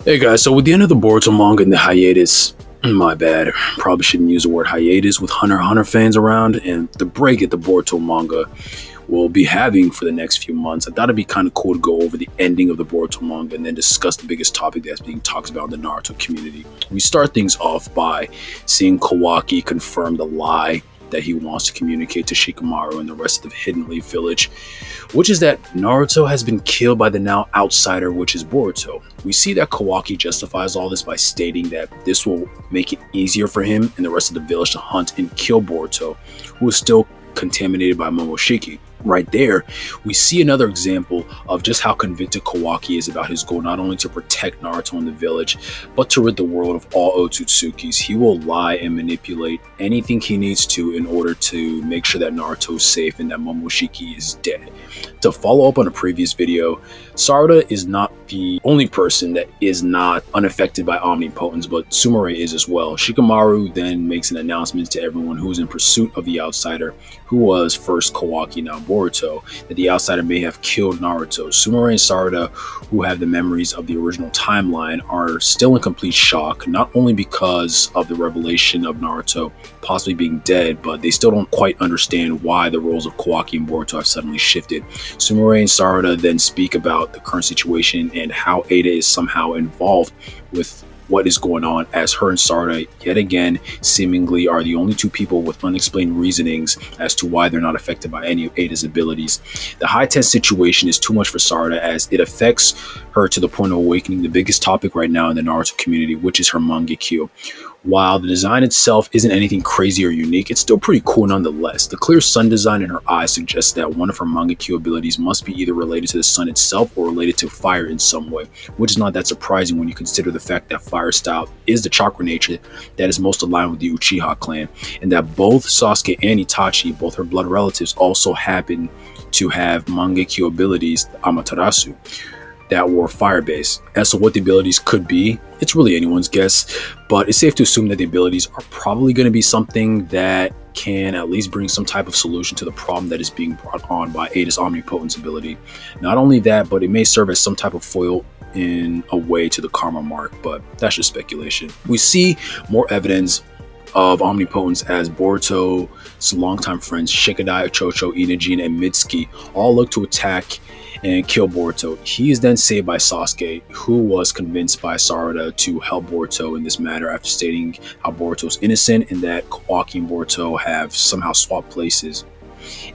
Hey guys, so with the end of the Boruto manga and the hiatus, my bad, probably shouldn't use the word hiatus with Hunter x Hunter fans around, and the break at the Boruto manga we'll be having for the next few months, I thought it'd be kind of cool to go over the ending of the Boruto manga and then discuss the biggest topic that's being talked about in the Naruto community. We start things off by seeing Kawaki confirm the lie that he wants to communicate to Shikamaru and the rest of the Hidden Leaf Village, which is that Naruto has been killed by the now outsider, which is Boruto. We see that Kawaki justifies all this by stating that this will make it easier for him and the rest of the village to hunt and kill Boruto, who is still contaminated by Momoshiki. Right there, we see another example of just how convicted Kawaki is about his goal not only to protect Naruto and the village, but to rid the world of all Otsutsukis. He will lie and manipulate anything he needs to in order to make sure that Naruto is safe and that Momoshiki is dead. To follow up on a previous video, Sarada is not the only person that is not unaffected by omnipotence, but Sumire is as well. Shikamaru then makes an announcement to everyone who is in pursuit of the outsider, who was first Kawaki, now Boruto, that the outsider may have killed Naruto. Sumire and Sarada, who have the memories of the original timeline, are still in complete shock, not only because of the revelation of Naruto possibly being dead, but they still don't quite understand why the roles of Kawaki and Boruto have suddenly shifted. Sumire and Sarada then speak about the current situation and how Ada is somehow involved with what is going on, as her and Sarada yet again seemingly are the only two people with unexplained reasonings as to why they're not affected by any of Ada's abilities. The high tense situation is too much for Sarada, as it affects her to the point of awakening the biggest topic right now in the Naruto community, which is her Mangekyo. While the design itself isn't anything crazy or unique, it's still pretty cool nonetheless. The clear sun design in her eyes suggests that one of her Mangekyo abilities must be either related to the sun itself or related to fire in some way, which is not that surprising when you consider the fact that fire style is the chakra nature that is most aligned with the Uchiha clan, and that both Sasuke and Itachi, both her blood relatives, also happen to have Mangekyo abilities, Amaterasu, that were fire-based. As to what the abilities could be, it's really anyone's guess, but it's safe to assume that the abilities are probably going to be something that can at least bring some type of solution to the problem that is being brought on by Ada's omnipotence ability. Not only that, but it may serve as some type of foil in a way to the karma mark, but that's just speculation. We see more evidence of omnipotence as Boruto's longtime friends Shikadai, Chocho, Inajin, and Mitsuki all look to attack and kill Boruto. He is then saved by Sasuke, who was convinced by Sarada to help Boruto in this matter after stating how Boruto is innocent and that Kawaki and Boruto have somehow swapped places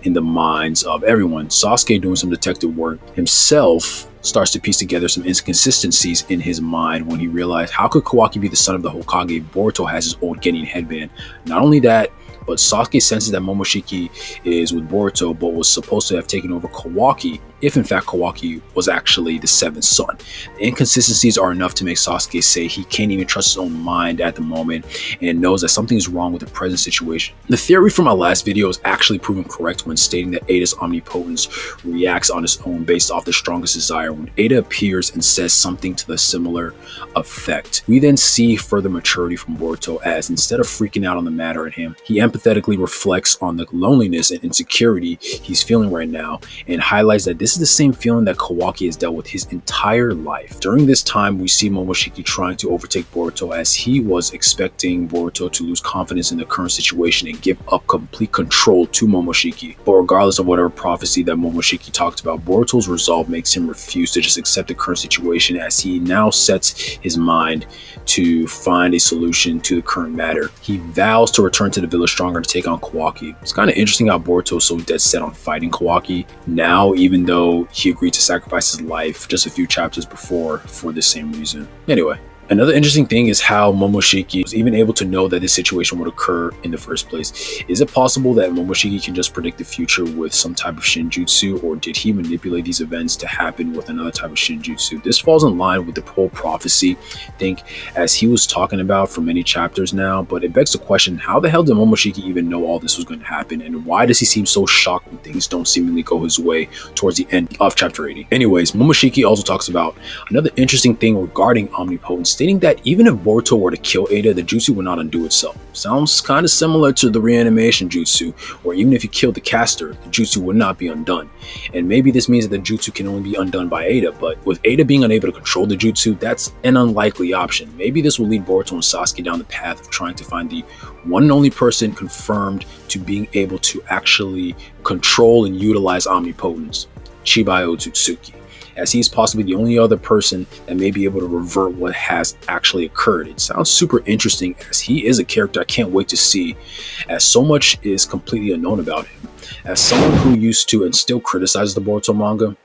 in the minds of everyone. Sasuke, doing some detective work himself, starts to piece together some inconsistencies in his mind when he realized, how could Kawaki be the son of the Hokage if Boruto has his own Genin headband? Not only that, but Sasuke senses that Momoshiki is with Boruto, but was supposed to have taken over Kawaki if in fact Kawaki was actually the seventh son. The inconsistencies are enough to make Sasuke say he can't even trust his own mind at the moment and knows that something is wrong with the present situation. The theory from my last video is actually proven correct when stating that Ada's omnipotence reacts on its own based off the strongest desire when Ada appears and says something to the similar effect. We then see further maturity from Boruto, as instead of freaking out on the matter at him, he empathetically reflects on the loneliness and insecurity he's feeling right now and highlights that this is the same feeling that Kawaki has dealt with his entire life. During this time, we see Momoshiki trying to overtake Boruto, as he was expecting Boruto to lose confidence in the current situation and give up complete control to Momoshiki. But regardless of whatever prophecy that Momoshiki talked about, Boruto's resolve makes him refuse to just accept the current situation, as he now sets his mind to find a solution to the current matter. He vows to return to the village stronger to take on Kawaki. It's kind of interesting how Boruto is so dead set on fighting Kawaki now, even though he agreed to sacrifice his life just a few chapters before for the same reason. Anyway, another interesting thing is how Momoshiki was even able to know that this situation would occur in the first place. Is it possible that Momoshiki can just predict the future with some type of shinjutsu, or did he manipulate these events to happen with another type of shinjutsu? This falls in line with the whole prophecy thing, as he was talking about for many chapters now, but it begs the question, how the hell did Momoshiki even know all this was going to happen, and why does he seem so shocked when things don't seemingly go his way towards the end of chapter 80? Anyways, Momoshiki also talks about another interesting thing regarding omnipotence, stating that even if Boruto were to kill Ada, the jutsu would not undo itself. Sounds kind of similar to the reanimation jutsu, where even if you killed the caster, the jutsu would not be undone. And maybe this means that the jutsu can only be undone by Ada, but with Ada being unable to control the jutsu, that's an unlikely option. Maybe this will lead Boruto and Sasuke down the path of trying to find the one and only person confirmed to being able to actually control and utilize omnipotence, Chibai Otsutsuki, as he's possibly the only other person that may be able to revert what has actually occurred. It sounds super interesting, as he is a character I can't wait to see, as so much is completely unknown about him. As someone who used to and still criticizes the Boruto manga,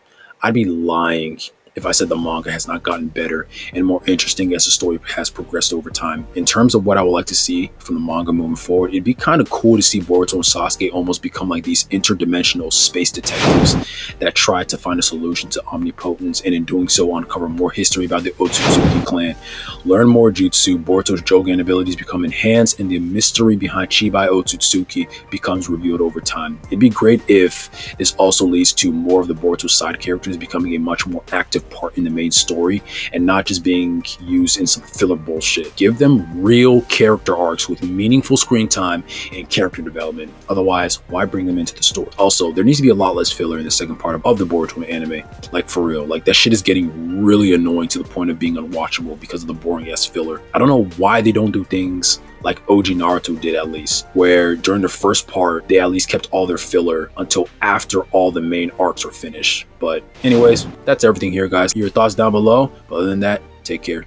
I'd be lying if I said the manga has not gotten better and more interesting as the story has progressed over time. In terms of what I would like to see from the manga moving forward, it'd be kind of cool to see Boruto and Sasuke almost become like these interdimensional space detectives that try to find a solution to omnipotence, and in doing so uncover more history about the Otsutsuki clan, learn more jutsu, Boruto's Jogan abilities become enhanced, and the mystery behind Chibai Otsutsuki becomes revealed over time. It'd be great if this also leads to more of the Boruto side characters becoming a much more active part in the main story and not just being used in some filler bullshit. Give them real character arcs with meaningful screen time and character development. Otherwise, why bring them into the story? Also, there needs to be a lot less filler in the second part of the Boruto anime. Like, for real, like that shit is getting really annoying to the point of being unwatchable because of the boring ass filler. I don't know why they don't do things like OG Naruto did, at least, where during the first part they at least kept all their filler until after all the main arcs are finished. But anyways, that's everything here, guys. Your thoughts down below. But other than that, take care.